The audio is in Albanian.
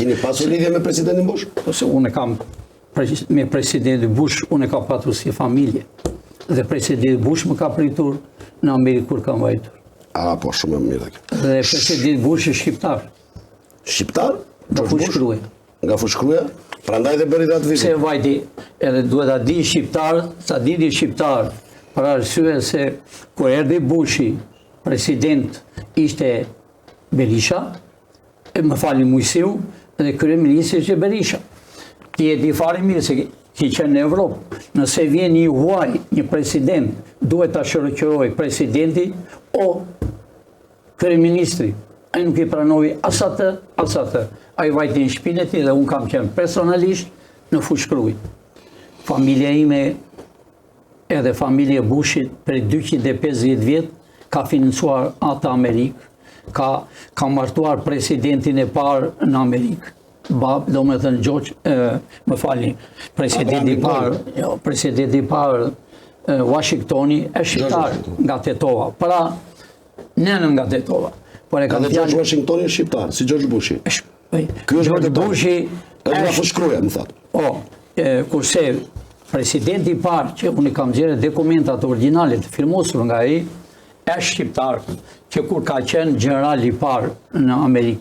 Keni pasur lidhje me presidentin Bush? Ose unë kam me presidentin Bush, unë kam patur si familje. Dhe presidenti Bush më ka pritur në Amerikë kur kam vajtur. Po, shumë e mirë. Dhe presidenti Bush është shqiptar. Shqiptar? Nga Fushkruja. Nga Fushkruja? Prandaj dhe bëri atë vizitë. Se vajti, edhe duhet ta di shqiptar, sa dini shqiptar, për arsye se kur erdhi Bushi, president ishte Berisha, më falni Mujsiu, dhe kryeministri ishte Berisha. Ti e di fare mirë se ki qenë në Evropë. Nëse vjen një huaj, një president, duhet ta shoqëroj presidenti o kryeministri. Ai nuk i pranoi as atë. Ai vajti në shtëpinë e tij dhe unë kam qenë personalisht në Fushkruj. Familja ime, edhe familja e Bushit, për 250 vjet, ka financuar atë Amerikë, ka martuar presidentin e parë në Amerikë. Do me thënë George, më falni, presidenti i parë Washingtoni e shqiptar nga Tetova. Pra, nënën nga Tetova. Edhe George Washingtoni është shqiptar, si George Bushi. George Bushi është nga Fushkruja, më thotë. Kurse presidenti i parë, që unë kam gjerë dokumentat originalit, filmosur nga ai, është shqiptar, që kur ka qenë general i parë në Amerikë,